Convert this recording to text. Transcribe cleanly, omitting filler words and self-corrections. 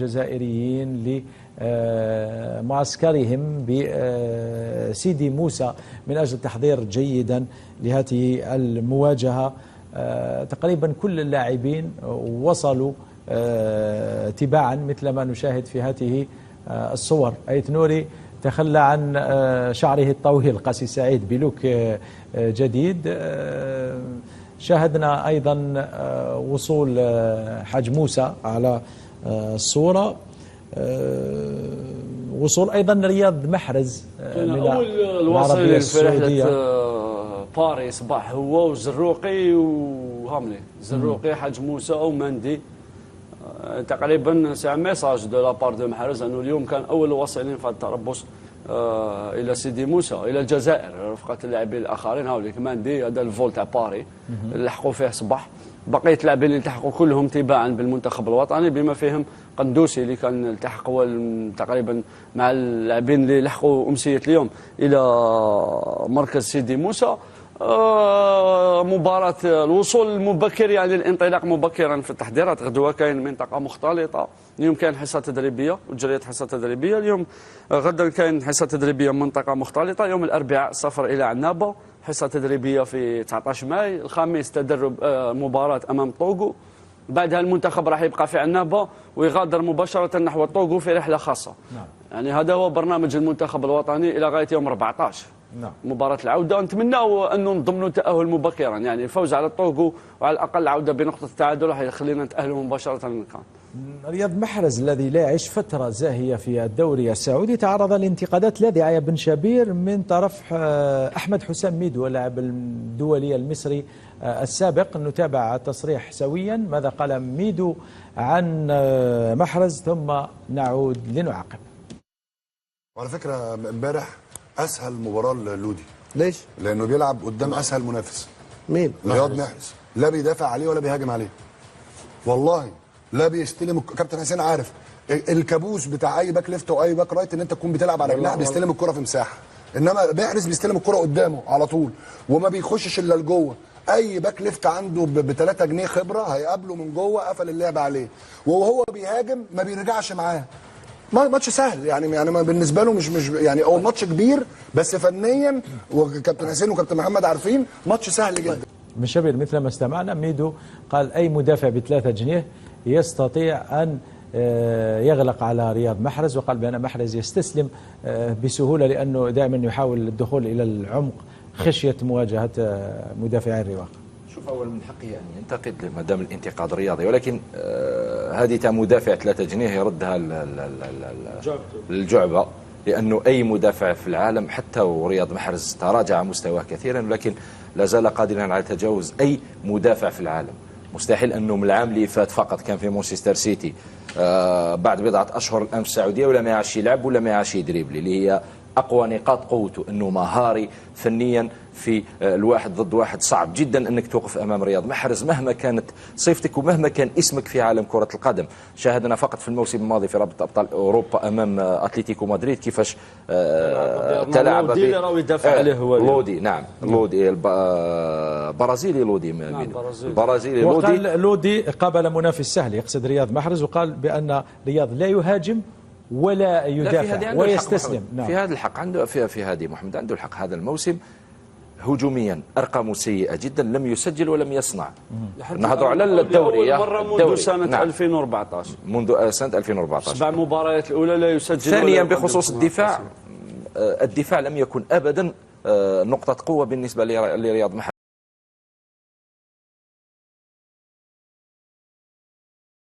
الجزائريين لمعسكرهم بسيدي موسى من أجل التحضير جيدا لهذه المواجهة. تقريبا كل اللاعبين وصلوا تباعا مثل ما نشاهد في هذه الصور. أيت نوري تخلى عن شعره الطويل قاسي سعيد بلوك جديد. شاهدنا أيضا وصول حاج موسى على الصورة، وصول أيضا رياض محرز من العربية السعودية. باري صباح هو وزروقي وهاملي زروقي حاج موسى ومندي. تقريبا سي ميساج دو لابار دو محرز انه اليوم كان اول الواصلين في التربص الى سيدي موسى الى الجزائر رفقه اللاعبين الاخرين. هاوليك مندي هذا الفول تاع باري اللي لحقوا فيه صباح. بقيه اللاعبين اللي التحقوا كلهم تباعا بالمنتخب الوطني بما فيهم قندوسي اللي كان التحق هو تقريبا مع اللاعبين اللي لحقوا امسيه اليوم الى مركز سيدي موسى. مباراة الوصول المبكر يعني الانطلاق مبكرا في التحضيرات. غدوة كاين منطقة مختلطة، اليوم كاين حصة تدريبية وجريت حصة تدريبية. اليوم غدا كاين حصة تدريبية منطقة مختلطة. يوم الأربعاء سفر إلى عنابة حصة تدريبية في 19 ماي. الخميس تدرب مباراة أمام طوغو. بعدها المنتخب راح يبقى في عنابة ويغادر مباشرة نحو طوغو في رحلة خاصة. يعني هذا هو برنامج المنتخب الوطني إلى غاية يوم 14. مباراة العودة نتمناو أنه نضمنوا التأهل مبكرا، يعني الفوز على الطوغو وعلى الأقل العودة بنقطة التعادل راح يخلينا نتأهلوا مباشرة للمكان. رياض محرز الذي لا يعيش فترة زاهية في الدوري السعودي تعرض لانتقادات لاذعة بن شبير من طرف أحمد حسام ميدو اللاعب الدولي المصري السابق. نتابع تصريح سويا ماذا قال ميدو عن محرز ثم نعود لنعقب. وعلى فكرة امبارح اسهل مباراه للودي. ليش؟ لانه بيلعب قدام اسهل منافس. مين؟ رياض محرز. لا بيدافع عليه ولا بيهاجم عليه. والله لا بيستلم. كابتن حسين عارف الكابوس بتاع اي باك ليفت واي باك رايت ان انت تكون بتلعب على رجلها بيستلم الكره في مساحه، انما محرز بيستلم الكره قدامه على طول وما بيخشش الا لجوه. اي باك ليفت عنده ب 3 جنيه خبره هيقابله من جوه قفل اللعب عليه، وهو بيهاجم ما بيرجعش معاه. ماتش سهل يعني بالنسبه له مش يعني هو ماتش كبير بس فنيا وكابتن حسين وكابتن محمد عارفين ماتش سهل جدا. بن شبير مثل ما استمعنا ميدو قال اي مدافع ب3 جنيه يستطيع ان يغلق على رياض محرز، وقال بان محرز يستسلم بسهوله لانه دائما يحاول الدخول الى العمق خشيه مواجهه مدافعي الرواق. شوف اول من حقي يعني ينتقد ما دام الانتقاد رياضي، ولكن هذه تاع مدافع 3 جنيه يردها للجعبه، لانه اي مدافع في العالم حتى ورياض محرز تراجع مستواه كثيرا ولكن لا زال قادرا على تجاوز اي مدافع في العالم. مستحيل انه من العام اللي فات فقط كان في مانشستر سيتي بعد بضعه اشهر الان في السعوديه ولا ما يعرفش يلعب ولا ما يعرفش يدريبلي، اللي هي اقوى نقاط قوته انه مهاري فنيا في الواحد ضد واحد. صعب جدا انك توقف امام رياض محرز مهما كانت صيفتك ومهما كان اسمك في عالم كرة القدم. شاهدنا فقط في الموسم الماضي في رابطة ابطال اوروبا امام اتلتيكو مدريد كيفاش تلاعب لودي راهو يدافع عليه هو لودي. نعم لودي برازيلي لودي البرازيلي وقال لودي قابل منافس سهل يقصد رياض محرز، وقال بان رياض لا يهاجم ولا يدافع ويستسلم. نعم. في هذا الحق عنده في هذه محمد عنده الحق. هذا الموسم هجوميا ارقامه سيئه جدا، لم يسجل ولم يصنع. نهضروا على الدوري منذ سنه نعم. 2014 منذ سنه 2014 7 مباريات الاولى لا يسجل. ثانيا بخصوص الدفاع، الدفاع لم يكن ابدا نقطه قوه بالنسبه لرياض محرز.